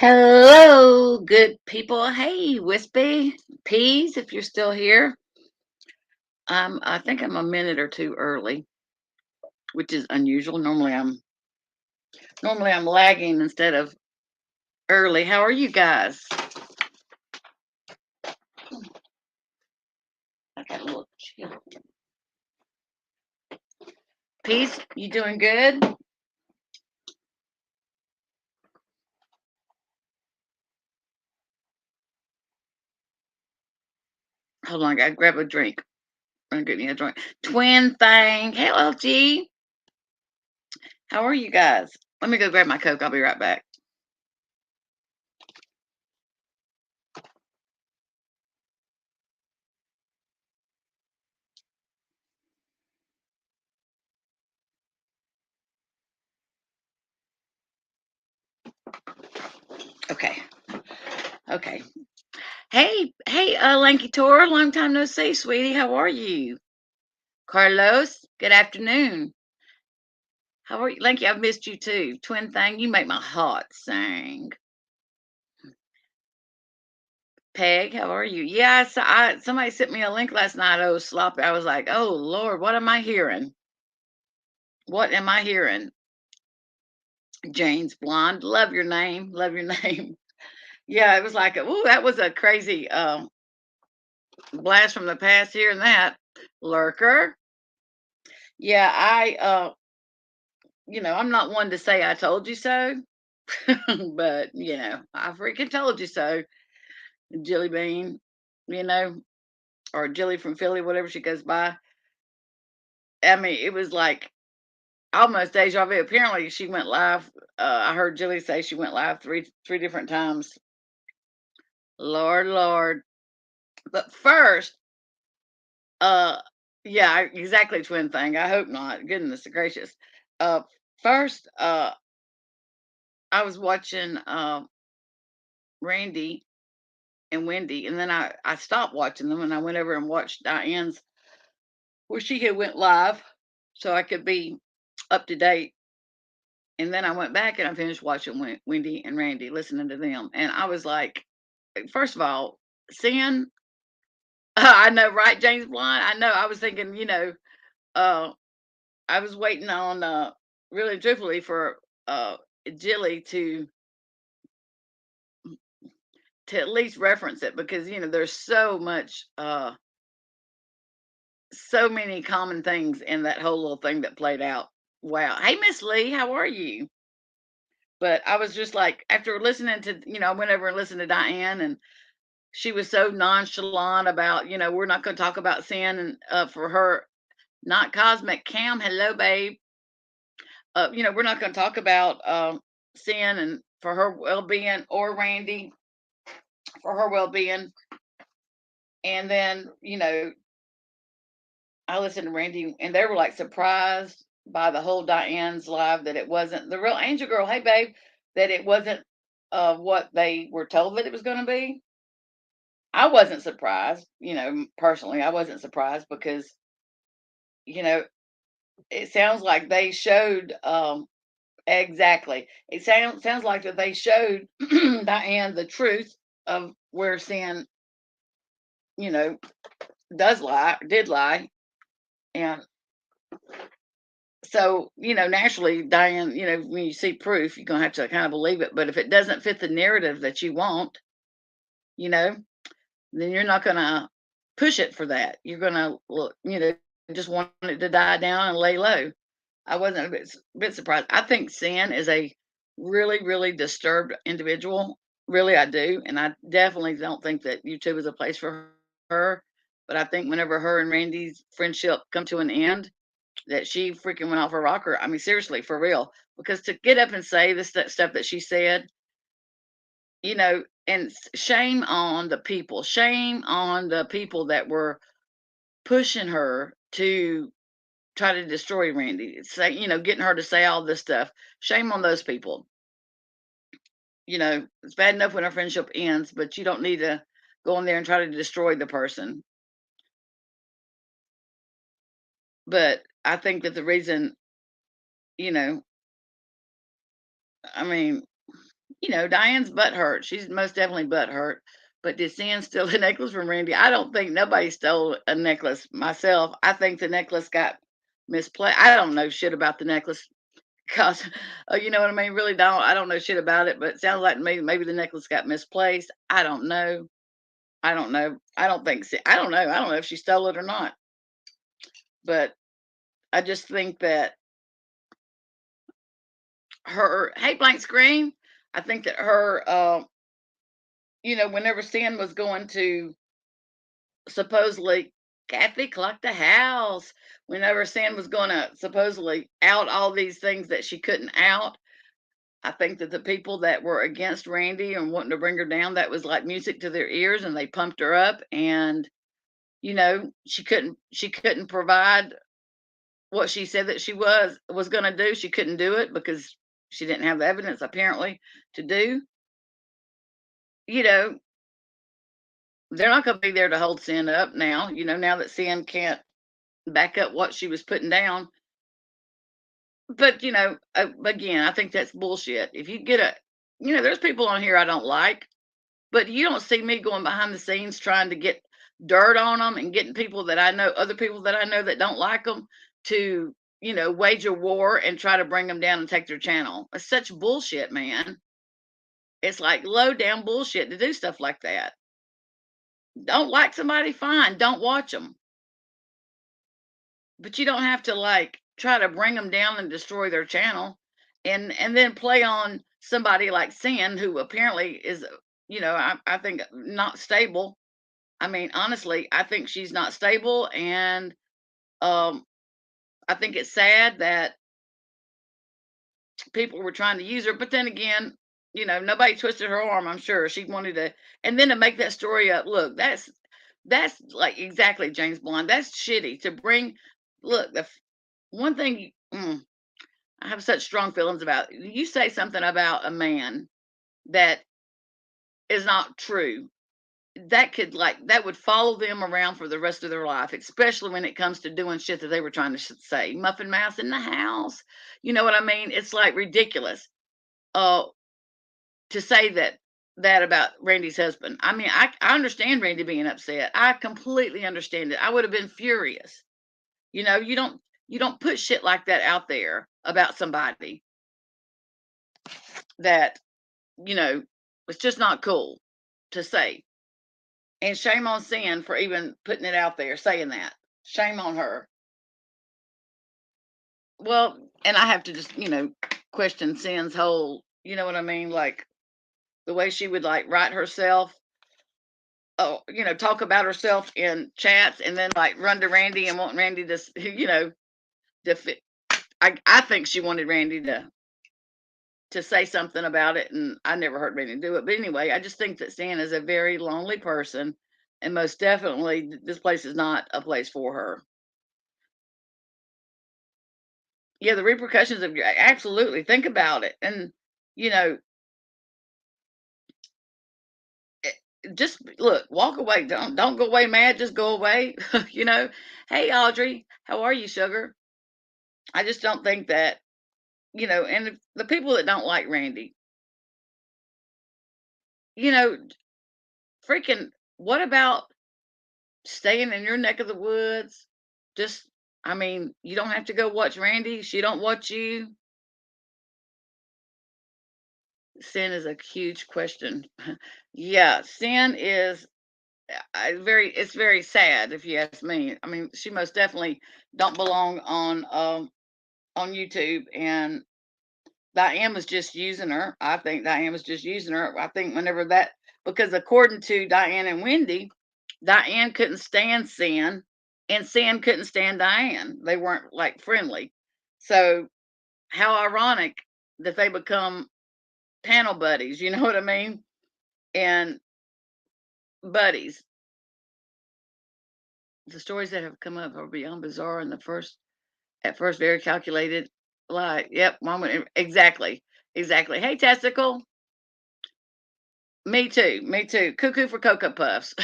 Hello, good people. Hey, Wispy Peas, if you're still here. I think I'm a minute or two early, which is unusual. Normally I'm lagging instead of early. How are you guys? I got a little chill. Peace, you doing good? Hold on, I gotta grab a drink. I'm gonna get me a drink. Twin thing. Hey, LG. How are you guys? Let me go grab my Coke. I'll be right back. Okay. Okay. Hey, Lanky Tor, long time no see, sweetie. How are you? Carlos, good afternoon. How are you? Lanky, I've missed you too. Twin thing, you make my heart sing. Peg, how are you? Yes, somebody sent me a link last night. Oh, sloppy. I was like, oh Lord, what am I hearing? What am I hearing? James Blonde, love your name. Love your name. Yeah, it was like, oh, that was a crazy blast from the past here and that. Lurker. Yeah, I'm not one to say I told you so, but I freaking told you so. Jilly Bean, you know, or Jilly from Philly, whatever she goes by. I mean, it was like almost deja vu. Apparently, she went live. I heard Jilly say she went live three different times. Lord, Lord. But first, uh, yeah, exactly, twin thing. I hope not. Goodness gracious. Uh, first, I was watching Randy and Wendy, and then I stopped watching them, and I went over and watched Diane's where she had went live, so I could be up to date. And then I went back and I finished watching Wendy and Randy, listening to them, and I was like, first of all, Sin, I know, right, James Blunt, I know. I was thinking, uh, I was waiting on, really truthfully for Jilly to at least reference it because there's so many common things in that whole little thing that played out. Wow. Hey, Miss Lee, how are you? But I was just like, after listening to, I went over and listened to Diane, and she was so nonchalant about, we're not going to talk about sin, and for her, not cosmic Cam. Hello, babe. We're not going to talk about sin and for her well being, or Randy for her well being. And then, I listened to Randy, and they were like surprised by the whole Diane's live that it wasn't the real Angel Girl. Hey, babe, that it wasn't what they were told that it was going to be. I wasn't surprised, personally. I wasn't surprised because, you know, it sounds like they showed exactly. It sounds like that they showed Diane the truth of where sin, you know, did lie. And so, naturally, Diane, when you see proof, you're gonna have to kind of believe it. But if it doesn't fit the narrative that you want, you know, then you're not gonna push it for that. You're gonna look, just want it to die down and lay low. I wasn't a bit surprised. I think Sin is a really, really disturbed individual. Really, I do, and I definitely don't think that YouTube is a place for her. But I think whenever her and Randy's friendship come to an end, that she freaking went off her rocker. I mean, seriously, for real. Because to get up and say this stuff that she said, and shame on the people. Shame on the people that were pushing her to try to destroy Randy. Say, getting her to say all this stuff. Shame on those people. It's bad enough when our friendship ends, but you don't need to go in there and try to destroy the person. But I think that the reason, you know, I mean, Diane's butt hurt. She's most definitely butt hurt. But did Cyn steal the necklace from Randy? I don't think nobody stole a necklace myself. I think the necklace got misplaced. I don't know shit about the necklace because, you know what I mean? Really don't. I don't know shit about it, but it sounds like to me maybe the necklace got misplaced. I don't know. I don't know. I don't think so. I don't know. I don't know if she stole it or not. But I just think that her, hey, blank screen. I think that her, whenever Cyn was going to supposedly, Kathy clocked the house, whenever Cyn was going to supposedly out all these things that she couldn't out, I think that the people that were against Randy and wanting to bring her down, that was like music to their ears, and they pumped her up. And she couldn't provide what she said that she was going to do. She couldn't do it because she didn't have the evidence apparently to do. You know, they're not going to be there to hold Cyn up now. Now that Cyn can't back up what she was putting down. But again, I think that's bullshit. If you get there's people on here I don't like, but you don't see me going behind the scenes trying to get dirt on them and getting people that I know, other people that I know that don't like them, to wage a war and try to bring them down and take their channel. It's such bullshit, man. It's like low down bullshit to do stuff like that. Don't like somebody, fine, don't watch them. But you don't have to like try to bring them down and destroy their channel, and then play on somebody like Cyn, who apparently is, I think not stable. I mean, honestly, I think she's not stable, and um, I think it's sad that people were trying to use her. But then again, nobody twisted her arm. I'm sure she wanted to, and then to make that story up. Look, that's like exactly James Bond. That's shitty to bring. Look, one thing I have such strong feelings about. You say something about a man that is not true, that would follow them around for the rest of their life, especially when it comes to doing shit that they were trying to say. Muffin Mouse in the house. You know what I mean? It's like ridiculous. Uh, to say that about Randy's husband. I mean, I understand Randy being upset. I completely understand it. I would have been furious. You don't put shit like that out there about somebody that it's just not cool to say. And shame on Cyn for even putting it out there, saying that. Shame on her. Well, and I have to just, question Cyn's whole, you know what I mean? Like the way she would like write herself, oh, talk about herself in chats and then like run to Randy and want Randy to, to I think she wanted Randy to say something about it, and I never heard Randy do it. But anyway, I just think that Cyn is a very lonely person, and most definitely this place is not a place for her. Yeah, the repercussions of absolutely think about it, and you know, eh, just look, walk away. Don't go away mad. Just go away. Hey Audrey, how are you, sugar? I just don't think that and the people that don't like Randy, you know, freaking. What about staying in your neck of the woods? Just, I mean, you don't have to go watch Randy. She don't watch you. Sin is a huge question. Yeah, Sin is it's very sad if you ask me. I mean, she most definitely don't belong on YouTube, and Diane was just using her. I think Diane was just using her. I think whenever that, because according to Diane and Wendy, Diane couldn't stand Sin, and Sin couldn't stand Diane. They weren't like friendly. So how ironic that they become panel buddies. You know what I mean? And buddies. The stories that have come up are beyond bizarre, and at first very calculated. Like, yep, moment exactly, exactly. Hey, testicle. Me too. Me too. Cuckoo for Cocoa Puffs.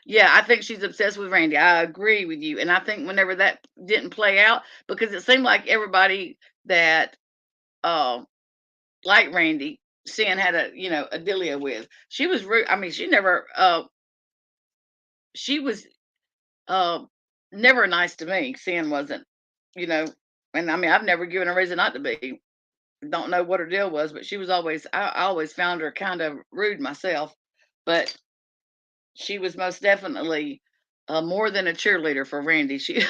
Yeah, I think she's obsessed with Randy. I agree with you. And I think whenever that didn't play out, because it seemed like everybody that uh liked Randy Cyn had a, a dealio with. She was rude. I mean, she never, she was, uh, never nice to me. Cyn wasn't, you know, and I mean, I've never given a reason not to be. Don't know what her deal was, but she was always, I always found her kind of rude myself. But she was most definitely, more than a cheerleader for Randy. She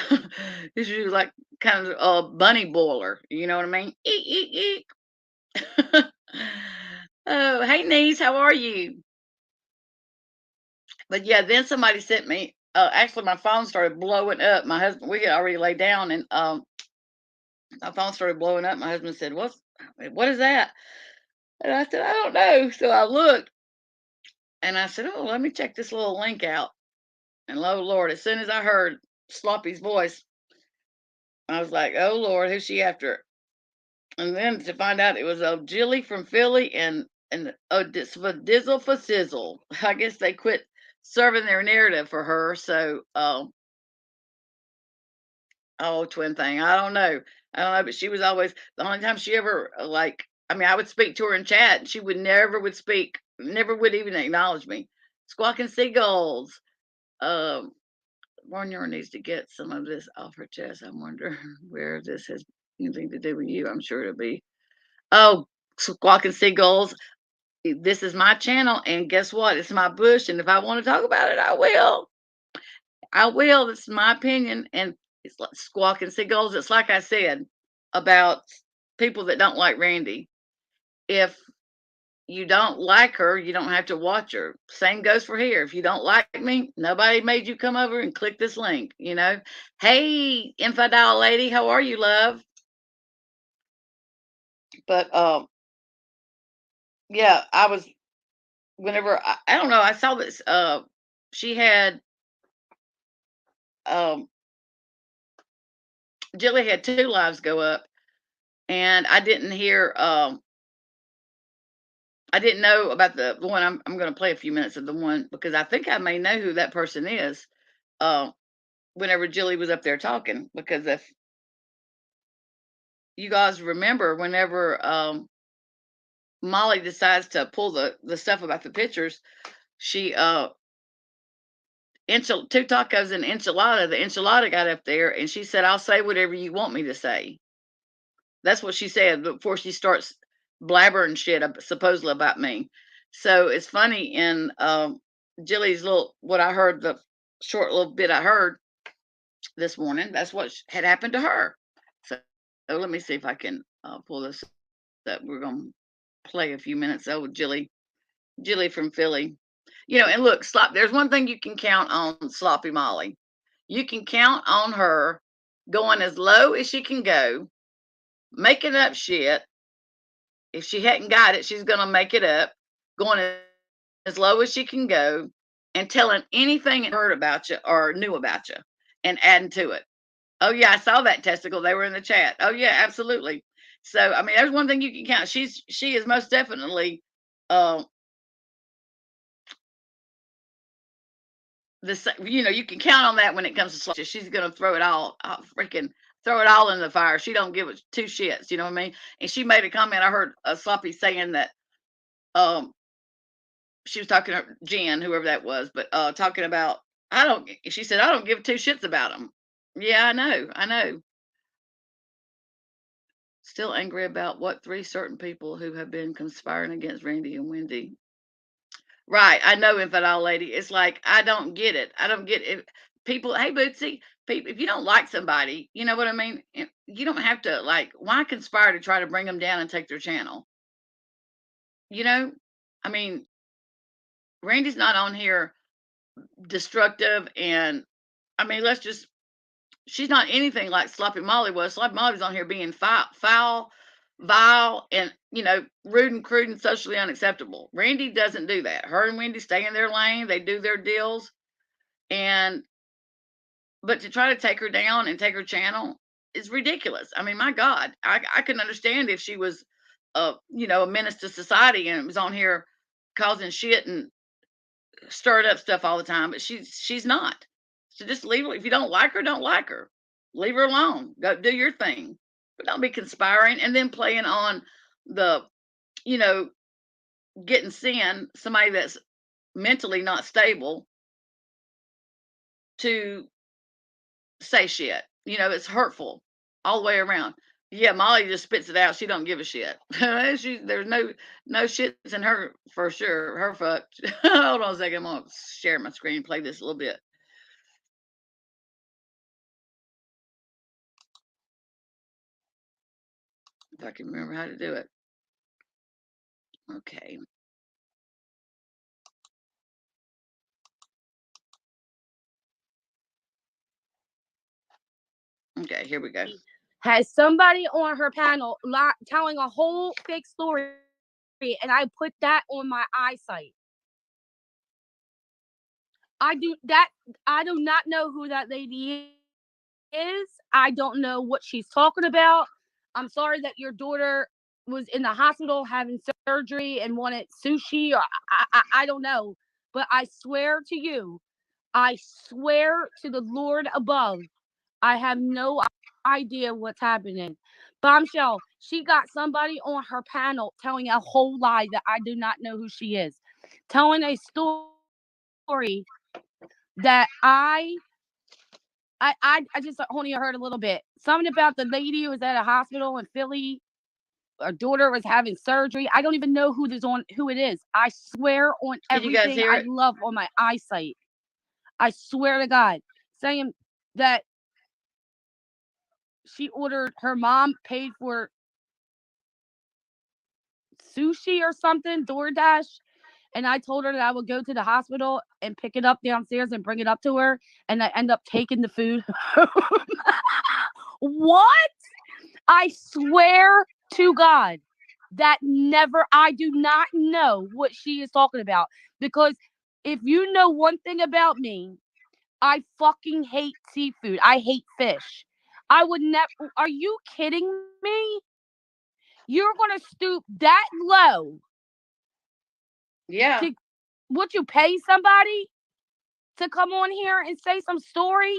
she was like kind of a bunny boiler, you know what I mean? Eek, eek, eek. Oh, hey niece, how are you? But yeah, then somebody sent me. Actually, my phone started blowing up. My husband, we had already laid down, and my phone started blowing up. My husband said, What is that?" And I said, "I don't know." So I looked, and I said, "Oh, let me check this little link out." And oh Lord, as soon as I heard Sloppy's voice, I was like, "Oh Lord, who's she after?" And then to find out it was Jilly from Philly and for Dizzle for Sizzle. I guess they quit serving their narrative for her. So, oh, twin thing, I don't know, but she was always the only time she ever like. I mean, I would speak to her in chat, and she would never would speak, never would even acknowledge me. Squawking seagulls. Um, Warner needs to get some of this off her chest. I wonder where this has anything to do with you. I'm sure it'll be. Oh, squawking seagulls. This is my channel, and guess what? It's my bush, and if I want to talk about it, I will. I will. This is my opinion, and it's like squawking seagulls. It's like I said about people that don't like Randy. If you don't like her, you don't have to watch her. Same goes for here. If you don't like me, nobody made you come over and click this link. Hey, infidel lady, how are you, love? But yeah, I was whenever I don't know, I saw this she had um Jilly had two lives go up, and I didn't know about the one. I'm going to play a few minutes of the one because I think I may know who that person is. Uh, Whenever Jilly was up there talking, because if you guys remember, whenever Molly decides to pull the stuff about the pictures, she two tacos and enchilada. The enchilada got up there, and she said, "I'll say whatever you want me to say." That's what she said before she starts blabbering shit supposedly about me. So it's funny in Jilly's little what I heard the short little bit I heard this morning. That's what had happened to her. So, let me see if I can pull this up. We're gonna play a few minutes. Oh, Jilly from Philly. And look, there's one thing you can count on Sloppy Molly. You can count on her going as low as she can go, making up shit. If she hadn't got it, she's gonna make it up, going as low as she can go, and telling anything heard about you or knew about you, and adding to it. Oh yeah, I saw that testicle. They were in the chat. Oh yeah, absolutely. So I mean, there's one thing you can count. She is most definitely uh, you can count on that when it comes to Slasher. She's gonna throw it all, freaking throw it all in the fire. She don't give it two shits. You know what I mean? And she made a comment. I heard Sloppy saying that um she was talking to Jen, whoever that was, but talking about I don't. She said I don't give two shits about them. Yeah, I know. I know. Still angry about what three certain people who have been conspiring against Randy and Wendy. Right, I know, infidel lady. It's like I don't get it. I don't get it. People, hey Bootsy, people, if you don't like somebody, you know what I mean. You don't have to like. Why conspire to try to bring them down and take their channel? You know, I mean, Randy's not on here destructive, and I mean, let's just. She's not anything like Sloppy Molly was. Sloppy Molly was on here being foul, vile, and rude and crude and socially unacceptable. Randy doesn't do that. Her and Wendy stay in their lane. They do their deals, and but to try to take her down and take her channel is ridiculous. I mean, my God, I can understand if she was, a menace to society and was on here causing shit and stirred up stuff all the time, but she's not. So just leave her. If you don't like her, don't like her. Leave her alone. Go do your thing. But don't be conspiring and then playing on the, you know, getting Cyn, somebody that's mentally not stable, to say shit. It's hurtful all the way around. Yeah, Molly just spits it out. She don't give a shit. There's no shits in her for sure. Her fuck. Hold on a second. I'm gonna share my screen. Play this a little bit. If I can remember how to do it. Okay. Okay, here we go. Has somebody on her panel telling a whole fake story, and I put that on my eyesight. I do not know who that lady is. I don't know what she's talking about. I'm sorry that your daughter was in the hospital having surgery and wanted sushi, or I don't know. But I swear to you, I swear to the Lord above, I have no idea what's happening. Bombshell, she got somebody on her panel telling a whole lie that I do not know who she is. Telling a story that I just only heard a little bit. Something about the lady who was at a hospital in Philly. Her daughter was having surgery. I don't even know who it is. I swear on Can you guys everything hear I it? love on my eyesight. I swear to God. Saying that she ordered, her mom paid for sushi or something, DoorDash. And I told her that I would go to the hospital and pick it up downstairs and bring it up to her. And I end up taking the food. What? I swear to God that never, I do not know what she is talking about. Because if you know one thing about me, I fucking hate seafood. I hate fish. I would never, are you kidding me? You're going to stoop that low Yeah. to, would you pay somebody to come on here and say some story?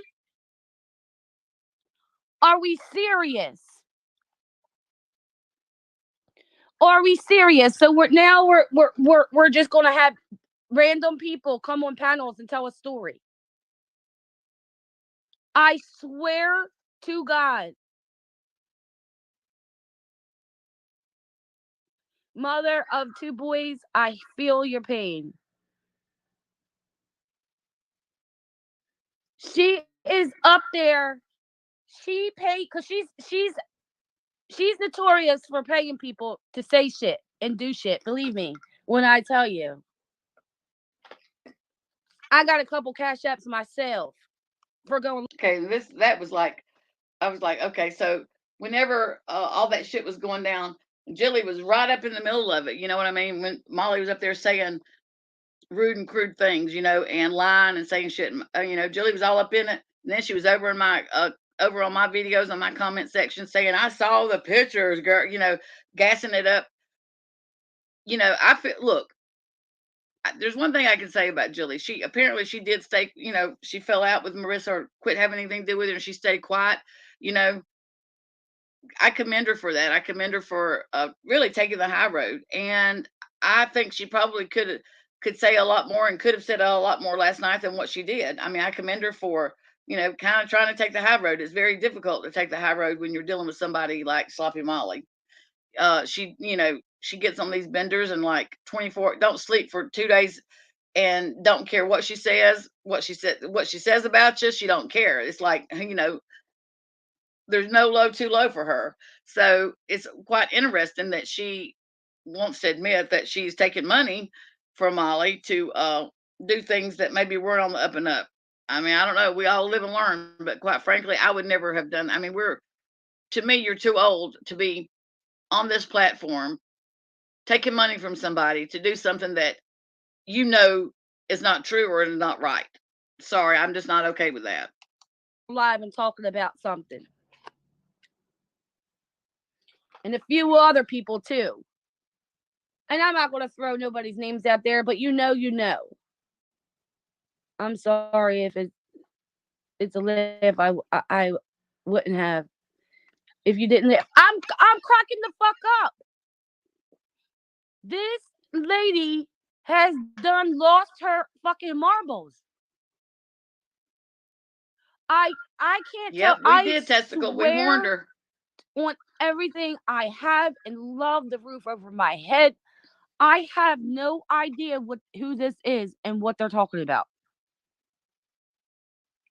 Are we serious? Are we serious? So we're just gonna have random people come on panels and tell a story. I swear to God, mother of two boys, I feel your pain. She is up there. She paid because she's notorious for paying people to say shit and do shit. Believe me when I tell you. I got a couple cash apps myself for going. Okay. That was like, I was like, okay, so whenever all that shit was going down, Jilly was right up in the middle of it. You know what I mean? When Molly was up there saying rude and crude things, and lying and saying shit, Jilly was all up in it. And then she was over in my over on my videos on my comment section saying, "I saw the pictures, girl," gassing it up. I feel, look, there's one thing I can say about Jilly. She apparently she did stay, she fell out with Marissa or quit having anything to do with her, and she stayed quiet. You know, I commend her for that. I commend her for really taking the high road, and I think she probably could say a lot more and could have said a lot more last night than what she did. I mean, I commend her for kind of trying to take the high road. It's very difficult to take the high road when you're dealing with somebody like Sloppy Molly. She gets on these benders and like 24, don't sleep for 2 days and don't care what she says, what she says about you. She don't care. It's like, there's no low too low for her. So it's quite interesting that she wants to admit that she's taking money from Molly to do things that maybe weren't on the up and up. I mean, I don't know. We all live and learn, but quite frankly, I would never have done. I mean, to me, you're too old to be on this platform taking money from somebody to do something that you know is not true or is not right. Sorry, I'm just not okay with that. Live and talking about something. And a few other people too. And I'm not going to throw nobody's names out there, but you know. I'm sorry if it's a live I wouldn't have if you didn't live. I'm cracking the fuck up. This lady has done lost her fucking marbles. I can't tell. Yep, we I did, testicle. We warned swear her. on everything I have and love the roof over my head. I have no idea who this is and what they're talking about.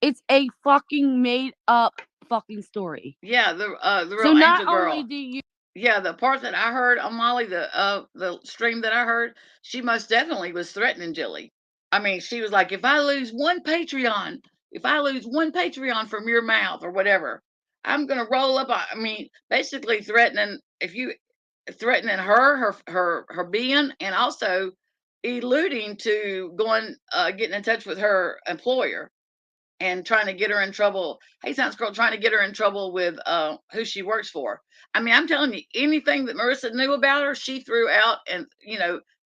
It's a fucking made up fucking story. Yeah, the So real not angel only girl. do you Yeah, the part that I heard on Molly, the stream that I heard, she most definitely was threatening Jilly. I mean, she was like, if I lose one Patreon from your mouth or whatever, I'm gonna roll up. I mean, basically threatening threatening her being, and also alluding to going getting in touch with her employer and trying to get her in trouble. Hey, Science Girl, trying to get her in trouble with who she works for. I mean, I'm telling you, anything that Marissa knew about her, she threw out and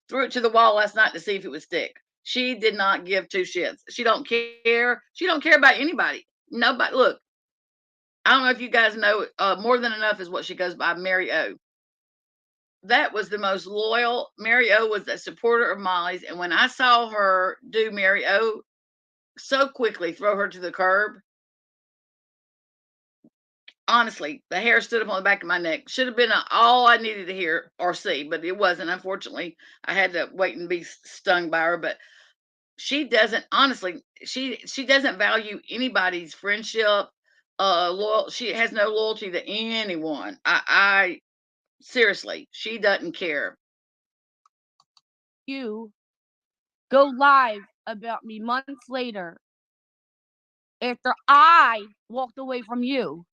threw it to the wall last night to see if it would stick. She did not give two shits. She don't care. She don't care about anybody. Nobody. Look, I don't know if you guys know. More than enough is what she goes by, Mary O. That was the most loyal. Mary O was a supporter of Molly's, and when I saw her do Mary O so quickly, throw her to the curb, honestly, the hair stood up on the back of my neck. Should have been all I needed to hear or see, but it wasn't. Unfortunately, I had to wait and be stung by her. But she doesn't. Honestly, she doesn't value anybody's friendship. Loyal. She has no loyalty to anyone. I seriously, she doesn't care. you go live about me months later after I walked away from you,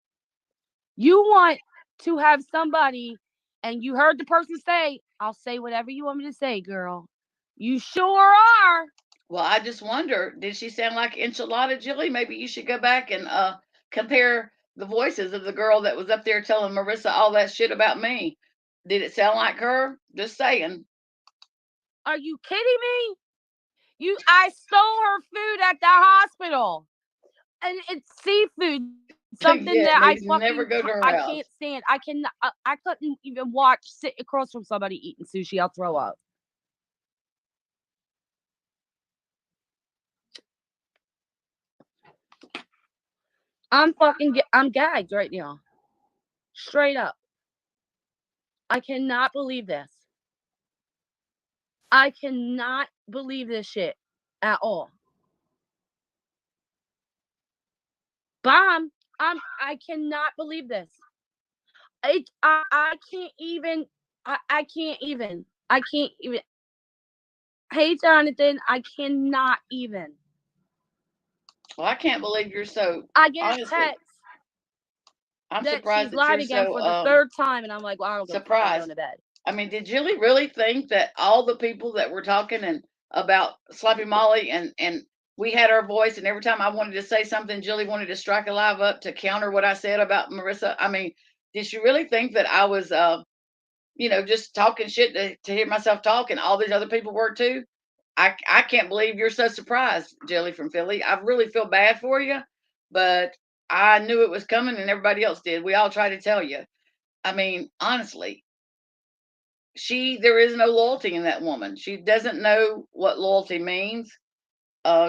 you want to have somebody, and you heard the person say, I'll say whatever you want me to say, girl. You sure are. Well, I just wonder, did she sound like enchilada Jilly? Maybe you should go back and compare the voices of the girl that was up there telling Marissa all that shit about me. Did it sound like her? Just saying. Are you kidding me? I stole her food at the hospital. And it's seafood, something that Yeah, I needs fucking never go to her I house. can't stand. I couldn't even sit across from somebody eating sushi. I'll throw up. I'm gagged right now. Straight up. I cannot believe this. I cannot believe this shit at all. Bomb. I cannot believe this. I can't even. I can't even. I can't even. Hey, Jonathan, I cannot even. Well, I can't believe you're so I get a honestly. text I'm that surprised she's that you're live again so for the third time, and I'm like, well, I don't give a fuck. I'm going surprised. to bed. I mean, did Julie really think that all the people that were talking and about Sloppy Molly and we had our voice, and every time I wanted to say something, Julie wanted to strike a live up to counter what I said about Marissa? I mean, did she really think that I was, just talking shit to hear myself talk, and all these other people were too? I can't believe you're so surprised, Jelly from Philly. I really feel bad for you, but I knew it was coming, and everybody else did. We all tried to tell you. I mean, honestly, there is no loyalty in that woman. She doesn't know what loyalty means.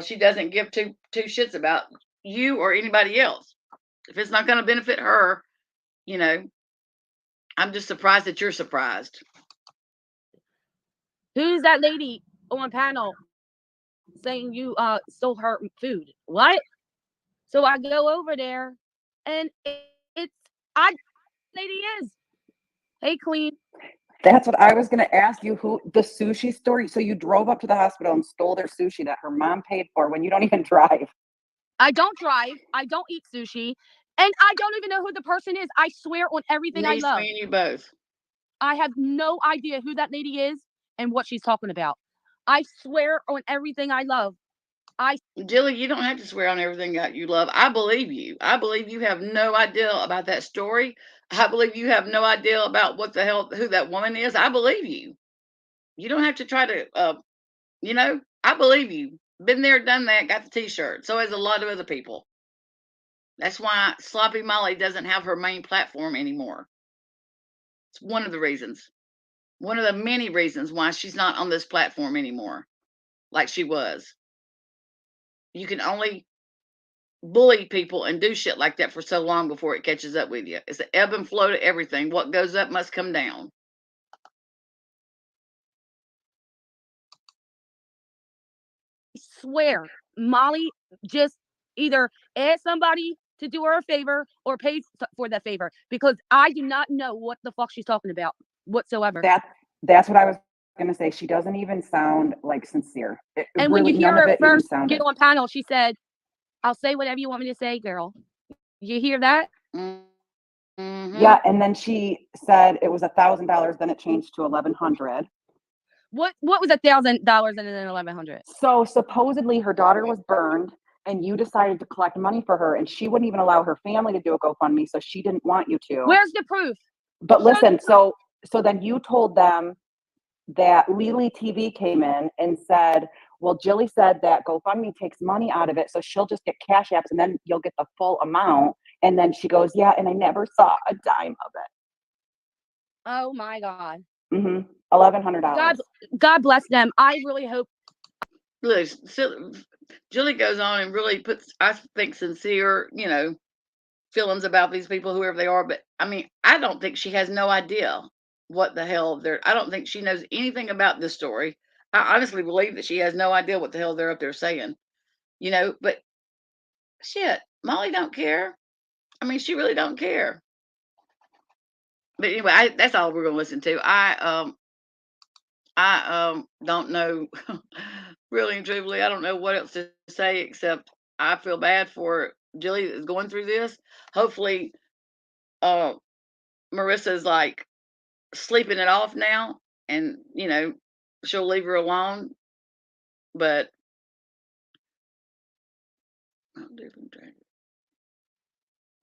She doesn't give two shits about you or anybody else. If it's not going to benefit her, you know, I'm just surprised that you're surprised. Who's that lady on panel saying you stole her food? What? So I go over there, and it's I lady is. Hey, Queen. That's what I was going to ask you. Who the sushi story? So you drove up to the hospital and stole their sushi that her mom paid for when you don't even drive. I don't drive. I don't eat sushi, and I don't even know who the person is. I swear on everything I Niece, love. me and you both. I have no idea who that lady is and what she's talking about. I swear on everything I love. Jilly, you don't have to swear on everything that you love. I believe you. I believe you have no idea about that story. I believe you have no idea about what the hell who that woman is. I believe you. You don't have to try to I believe you. Been there, done that, got the t-shirt. So has a lot of other people. That's why Sloppy Molly doesn't have her main platform anymore. It's one of the reasons. One of the many reasons why she's not on this platform anymore, like she was. You can only bully people and do shit like that for so long before it catches up with you. It's the ebb and flow to everything. What goes up must come down. Swear, Molly just either asked somebody to do her a favor or paid for that favor, because I do not know what the fuck she's talking about whatsoever. That's what I was gonna say. She doesn't even sound like sincere. And when Really, you hear none of her it even first sounded. get on panel, she said, "I'll say whatever you want me to say, girl." You hear that? Mm-hmm. Yeah, and then she said it was $1,000. Then it changed to 1,100. What was $1,000 and then 1,100? So supposedly her daughter was burned, and you decided to collect money for her, and she wouldn't even allow her family to do a GoFundMe, so she didn't want you to. Where's the proof? But listen, so then you told them that Lily TV came in and said, well, Jilly said that GoFundMe takes money out of it, so she'll just get cash apps and then you'll get the full amount. And then she goes, yeah, and I never saw a dime of it. Oh my God. $1,100. God bless them. I really hope. Look, Julie goes on and really puts, I think, sincere, feelings about these people, whoever they are. But I mean, I don't think she has no idea what the hell I don't think she knows anything about this story. I honestly believe that she has no idea what the hell they're up there saying, but shit, Molly don't care. I mean, she really don't care. But anyway, that's all we're going to listen to. I don't know, really and truthfully, I don't know what else to say except I feel bad for Jilly that's going through this. Hopefully, Marissa's like sleeping it off now, and she'll leave her alone. But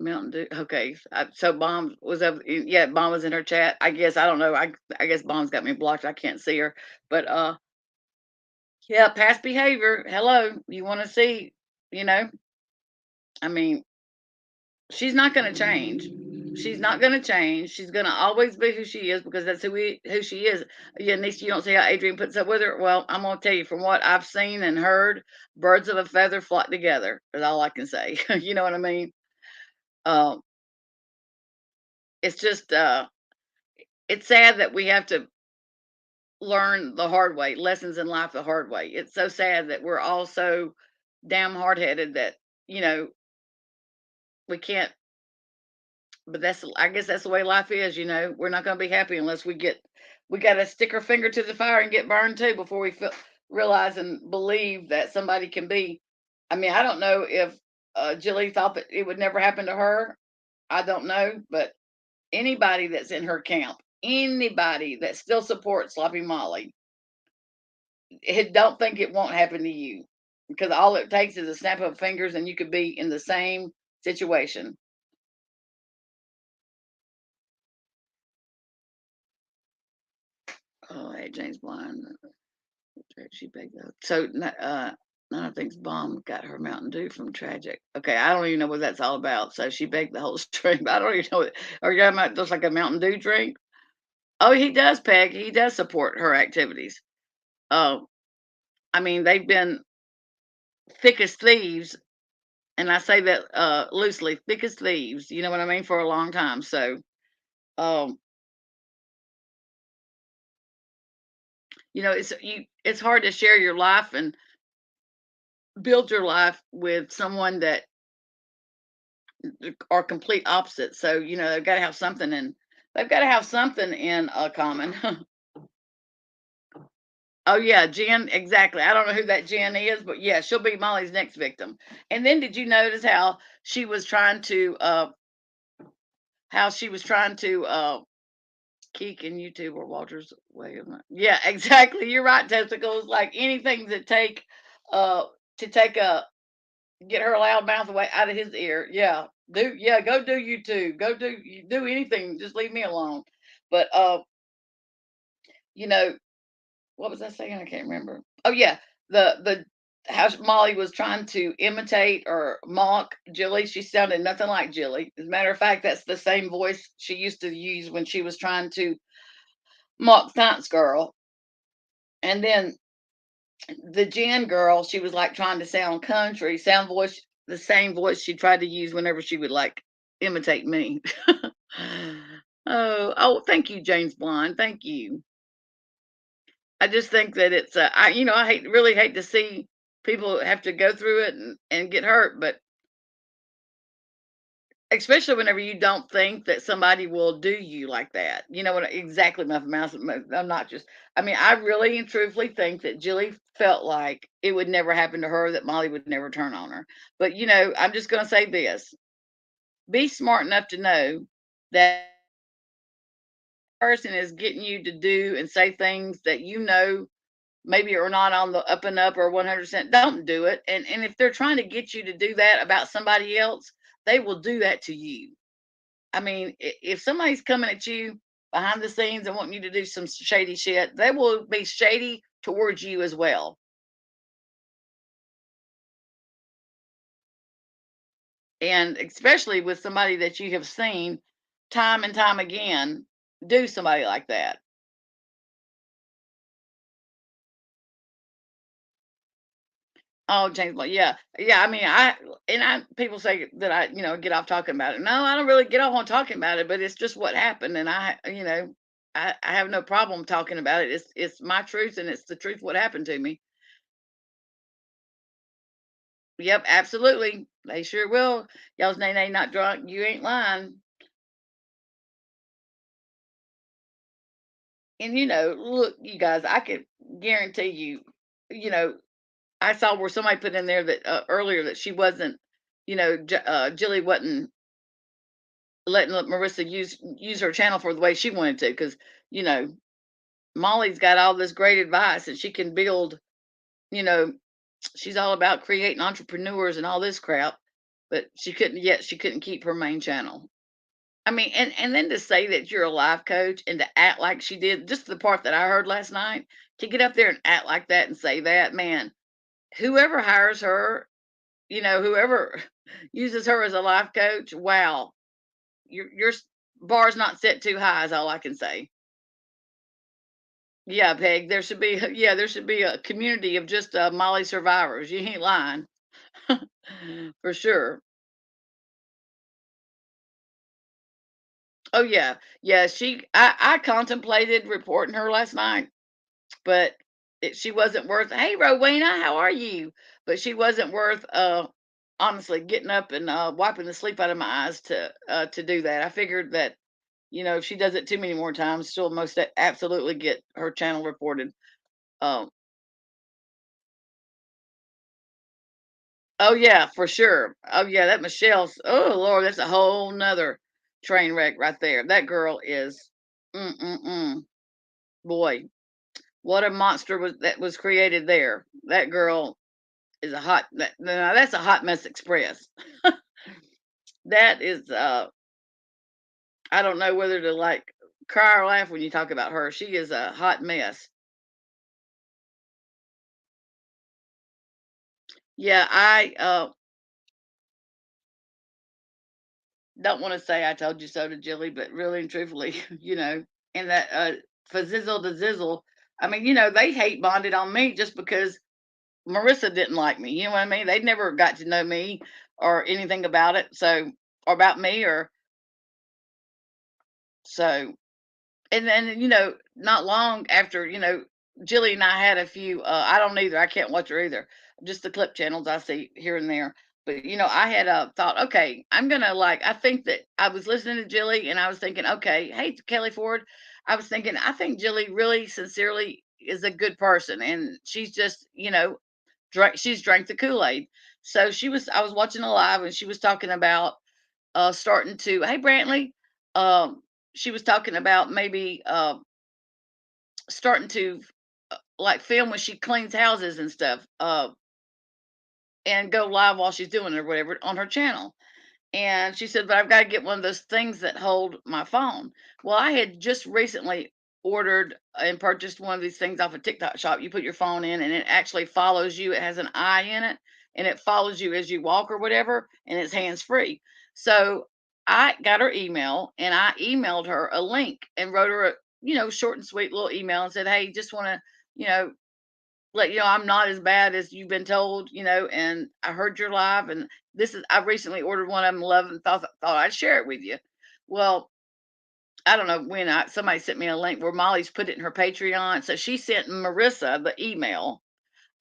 Mountain Dew. Okay, so Bomb was up. Yeah, Bomb was in her chat. I guess I don't know. I guess Bomb's got me blocked. I can't see her. But yeah, past behavior. Hello, you want to see? I mean, she's not going to change. She's not going to change. She's going to always be who she is because that's who she is. Yeah, Nisha, you don't see how Adrian puts up with her. Well, I'm going to tell you from what I've seen and heard, birds of a feather flock together. Is all I can say. You know what I mean? It's just it's sad that we have to learn the hard way, lessons in life the hard way. It's so sad that we're all so damn hard-headed that we can't. But I guess that's the way life is. We're not going to be happy unless we got to stick our finger to the fire and get burned too before we realize and believe that somebody can be. I mean, I don't know if Jilly thought that it would never happen to her. I don't know, but anybody that's in her camp, anybody that still supports Sloppy Molly, don't think it won't happen to you, because all it takes is a snap of fingers and you could be in the same situation. Oh, hey, James Blind. She begged that. So Nana thinks Bomb got her Mountain Dew from Tragic. Okay, I don't even know what that's all about. So she begged the whole string. I don't even know what. Are you talking about just like a Mountain Dew drink? Oh, he does, Peg. He does support her activities. Oh, I mean, they've been thick as thieves, and I say that loosely, thick as thieves. You know what I mean? For a long time. So, um, it's hard to share your life and build your life with someone that are complete opposites. So, they've got to have something in common. Oh yeah, Jen, exactly. I don't know who that Jen is, but yeah, she'll be Molly's next victim. And then did you notice how she was trying to Keek and YouTube or Walter's way of yeah, exactly. You're right, testicles. Like anything to take a get her loud mouth away out of his ear. Yeah. Go do YouTube. Go do anything. Just leave me alone. But what was I saying? I can't remember. Oh yeah, the how Molly was trying to imitate or mock Jilly. She sounded nothing like Jilly. As a matter of fact, that's the same voice she used to use when she was trying to mock science girl. And then the Jen girl, she was like trying to sound country, sound voice, the same voice she tried to use whenever she would like imitate me. Oh, thank you, James Blonde. Thank you. I just think that it's, I really hate to see people have to go through it and get hurt, but especially whenever you don't think that somebody will do you like that. You know what exactly my mouth. I'm not just. I mean, I really and truthfully think that Jilly felt like it would never happen to her, that Molly would never turn on her. But I'm just going to say this: be smart enough to know that person is getting you to do and say things that maybe are not on the up and up or 100%. Don't do it. And if they're trying to get you to do that about somebody else, they will do that to you. I mean, if somebody's coming at you behind the scenes and wanting you to do some shady shit, they will be shady towards you as well. And especially with somebody that you have seen time and time again do somebody like that. Oh, James Bond, yeah, yeah. I mean, people say that I, get off talking about it. No, I don't really get off on talking about it, but it's just what happened, and I have no problem talking about it. It's my truth, and it's the truth what happened to me. Yep, absolutely. They sure will. Y'all's nay not drunk. You ain't lying. And look, you guys, I could guarantee you, you know, I saw where somebody put in there that earlier that she wasn't, Jilly wasn't letting Marissa use her channel for the way she wanted to, because you know Molly's got all this great advice and she can build. You know, she's all about creating entrepreneurs and all this crap, but she couldn't keep her main channel. I mean, and then to say that you're a life coach and to act like she did, just the part that I heard last night, to get up there and act like that and say that, man, whoever hires her, whoever uses her as a life coach, wow, your bar's not set too high is all I can say. Yeah, Peg, there should be yeah, there should be a community of just Molly survivors. You ain't lying. For sure. Oh yeah. Yeah, I contemplated reporting her last night, but she wasn't worth. Hey, Rowena, how are you? But she wasn't worth. Honestly, getting up and wiping the sleep out of my eyes to do that. I figured that if she does it too many more times, she'll absolutely get her channel reported. Um. Oh yeah, for sure. Oh yeah, that Michelle's. Oh Lord, that's a whole nother train wreck right there. That girl is. Mm mm mm. Boy, what a monster was created there. That girl is now that's a hot mess express. That is I don't know whether to like cry or laugh when you talk about her. She is a hot mess. Yeah, I don't want to say I told you so to Jilly, but really and truthfully, and that for Zizzle to Zizzle, I mean, they hate bonded on me just because Marissa didn't like me. You know what I mean? They never got to know me or anything about it. So, or about me, or so. And then not long after Jilly and I had a few I don't either, I can't watch her either, just the clip channels I see here and there. But I had thought, okay, I'm gonna I think that I was listening to Jilly and I was thinking, okay, hey Kelly Ford, I was thinking I think Jilly really sincerely is a good person, and she's just she's drank the Kool-Aid. So I was watching a live and she was talking about starting to, hey Brantley, um she was talking about maybe starting to like film when she cleans houses and stuff, and go live while she's doing it or whatever on her channel. And she said, but I've got to get one of those things that hold my phone. Well, I had just recently ordered and purchased one of these things off a TikTok shop. You put your phone in and it actually follows you. It has an eye in it and it follows you as you walk or whatever, and it's hands free. So I got her email and I emailed her a link and wrote her short and sweet little email and said, hey, just want to, you know, let you know I'm not as bad as you've been told, and I heard your live, and I recently ordered one of them, love, and thought I'd share it with you. Well, I don't know when somebody sent me a link where Molly's put it in her Patreon. So she sent Marissa the email,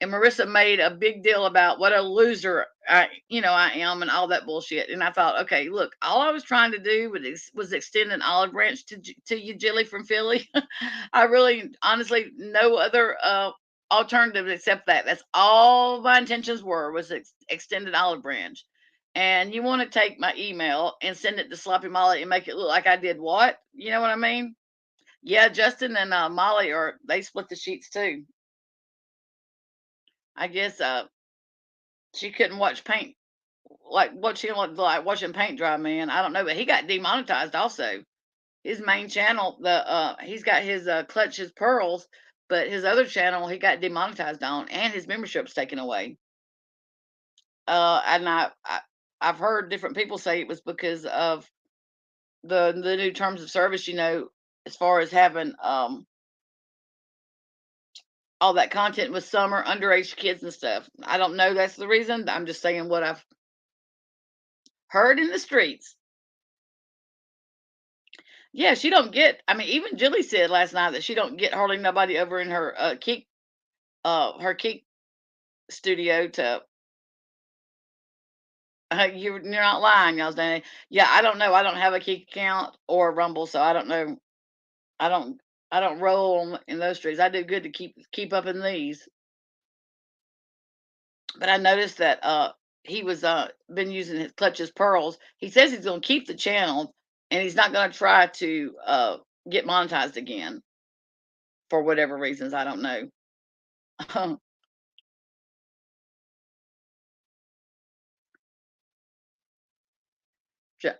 and Marissa made a big deal about what a loser I am and all that bullshit. And I thought, okay, look, all I was trying to do was extend an olive branch to you, Jilly from Philly. I really, honestly, no other alternative except that. That's all my intentions was extend an olive branch. And you want to take my email and send it to Sloppy Molly and make it look like I did what? You know what I mean? Yeah, Justin and Molly they split the sheets too. I guess she couldn't watch paint like what she looked like watching paint dry, man. I don't know, but he got demonetized also. His main channel, he's got his Clutch His Pearls, but his other channel he got demonetized on, and his membership's taken away. And I've heard different people say it was because of the new terms of service, as far as having all that content with summer underage kids and stuff. I don't know that's the reason. I'm just saying what I've heard in the streets. Yeah, she don't get. I mean, even Jilly said last night that she don't get hardly nobody over in her Keek studio to. You're not lying, y'all. Saying, yeah, I don't know. I don't have a Keek account or a Rumble, so I don't know. I don't. I don't roll in those streets. I do good to keep up in these. But I noticed that he was been using his Clutches Pearls. He says he's going to keep the channel and he's not going to try to get monetized again for whatever reasons. I don't know.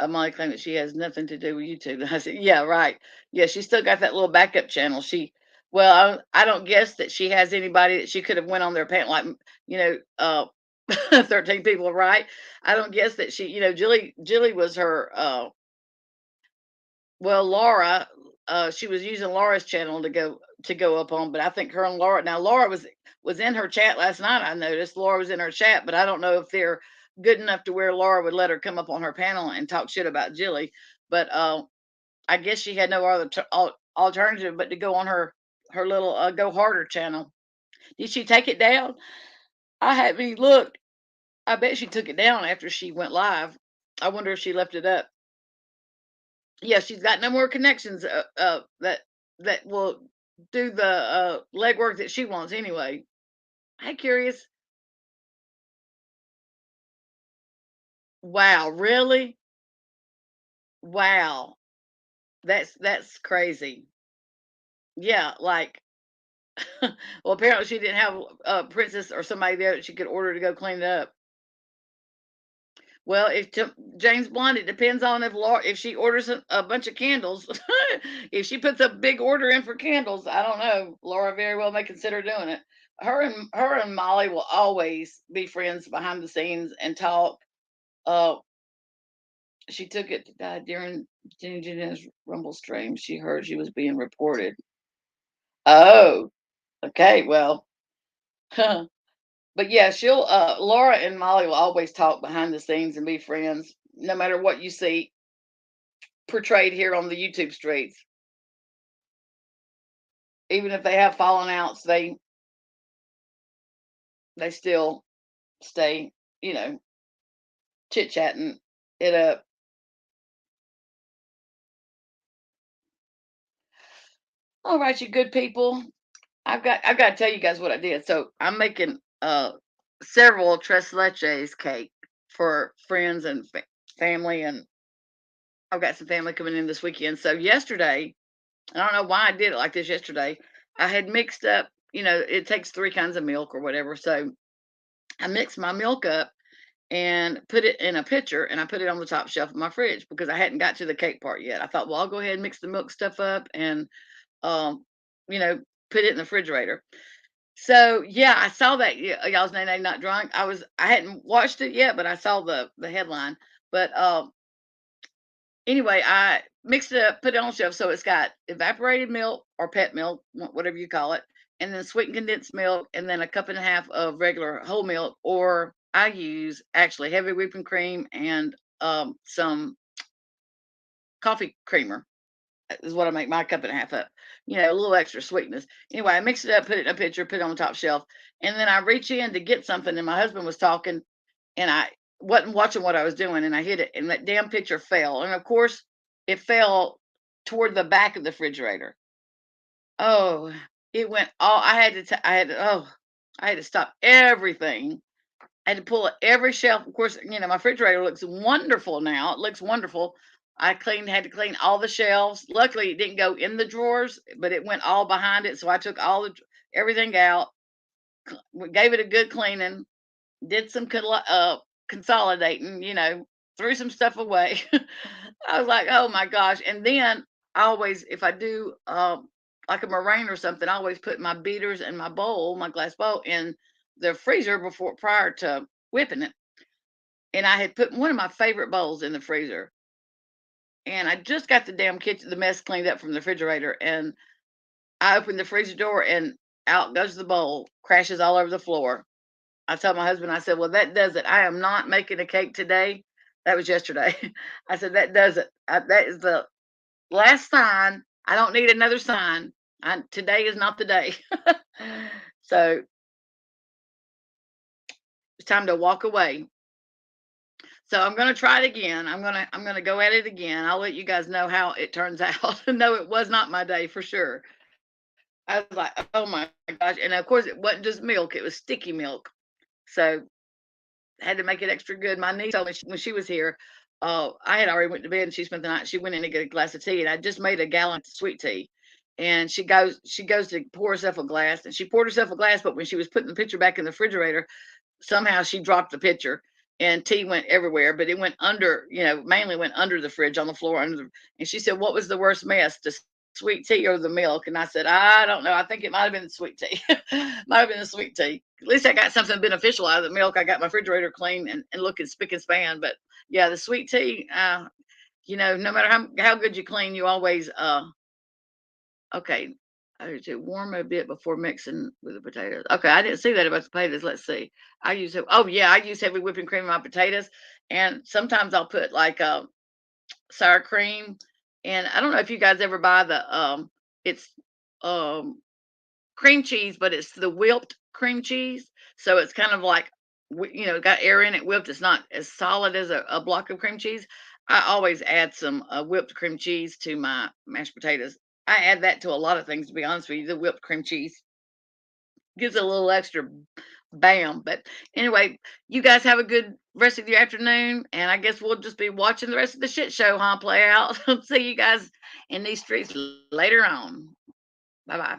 Molly claimed that she has nothing to do with YouTube. I said, yeah, right. Yeah, she still got that little backup channel. Well, I don't guess that she has anybody that she could have went on their panel, like, 13 people, right? I don't guess that Jilly was her, well, Laura, she was using Laura's channel to go up on, but I think her and Laura was in her chat last night. I noticed Laura was in her chat, but I don't know if they're good enough to where Laura would let her come up on her panel and talk shit about Jilly. But I guess she had no other alternative but to go on her little Go Harder channel. Did she take it down? I haven't looked. I bet she took it down after she went live. I wonder if she left it up. Yeah, she's got no more connections that will do the legwork that she wants anyway. Hey, curious. Wow, really? Wow, that's crazy. Yeah, like, well, apparently she didn't have a princess or somebody there that she could order to go clean it up. Well, if James Blunt, it depends on if she orders a bunch of candles. If she puts a big order in for candles, I don't know. Laura very well may consider doing it. Her and Molly will always be friends behind the scenes and talk. Uh, she took it to die during Jenny's Rumble stream. She heard she was being reported. Oh, okay. Well, but yeah, she'll Laura and Molly will always talk behind the scenes and be friends, no matter what you see portrayed here on the YouTube streets. Even if they have fallen outs, they still stay, chit chatting it up. All right, you good people. I've got to tell you guys what I did. So I'm making several tres leches cake for friends and family, and I've got some family coming in this weekend. So yesterday, I don't know why I did it like this yesterday. I had mixed up, it takes 3 kinds of milk or whatever. So I mixed my milk up and put it in a pitcher, and I put it on the top shelf of my fridge because I hadn't got to the cake part yet. I thought, well, I'll go ahead and mix the milk stuff up and, um, you know, put it in the refrigerator. So yeah, I saw that y'all's name not drunk. I hadn't watched it yet, but I saw the headline. But anyway, I mix it up, put it on the shelf. So it's got evaporated milk or pet milk, whatever you call it, and then sweetened condensed milk, and then a cup and a half of regular whole milk. Or I use actually heavy whipping cream and some coffee creamer is what I make my cup and a half up. You know, a little extra sweetness. Anyway, I mix it up, put it in a pitcher, put it on the top shelf, and then I reach in to get something, and my husband was talking, and I wasn't watching what I was doing, and I hit it, and that damn pitcher fell. And of course, it fell toward the back of the refrigerator. Oh, it went all. I had to stop everything. I had to pull every shelf. Of course, you know, my refrigerator looks wonderful now. It looks wonderful. Had to clean all the shelves. Luckily, it didn't go in the drawers, but it went all behind it. So I took everything out, gave it a good cleaning, did some consolidating, you know, threw some stuff away. I was like, oh my gosh. And then I always, if I do like a meringue or something, I always put my beaters and my bowl, my glass bowl, in the freezer prior to whipping it. And I had put one of my favorite bowls in the freezer. And I just got the mess cleaned up from the refrigerator. And I opened the freezer door and out goes the bowl, crashes all over the floor. I told my husband, I said, well, that does it. I am not making a cake today. That was yesterday. I said, that does it. That is the last sign. I don't need another sign. Today is not the day. So it's time to walk away. So I'm going to try it again. I'm going to go at it again. I'll let you guys know how it turns out. No, it was not my day for sure. I was like, oh my gosh. And of course, it wasn't just milk, it was sticky milk. So I had to make it extra good. My niece told me when she was here, I had already went to bed and she spent the night. She went in to get a glass of tea, and I just made a gallon of sweet tea. And she goes to pour herself a glass, and she poured herself a glass. But when she was putting the pitcher back in the refrigerator, somehow she dropped the pitcher, and tea went everywhere. But it went under, you know, mainly went under the fridge on the floor. And she said, "What was the worst mess? The sweet tea or the milk?" And I said, "I don't know. I think it might have been the sweet tea. Might have been the sweet tea. At least I got something beneficial out of the milk. I got my refrigerator clean and looking spick and span. But yeah, the sweet tea, you know, no matter how good you clean, you always okay. To warm a bit before mixing with the potatoes. Okay, I didn't see that about the potatoes. Let's see. Oh yeah, I use heavy whipping cream in my potatoes, and sometimes I'll put like sour cream. And I don't know if you guys ever buy the it's um cream cheese, but it's the whipped cream cheese. So it's kind of like, you know, got air in it, whipped. It's not as solid as a block of cream cheese. I always add some whipped cream cheese to my mashed potatoes. I add that to a lot of things, to be honest with you. The whipped cream cheese gives it a little extra bam. But anyway, you guys have a good rest of your afternoon. And I guess we'll just be watching the rest of the shit show, huh? Play out. See you guys in these streets later on. Bye bye.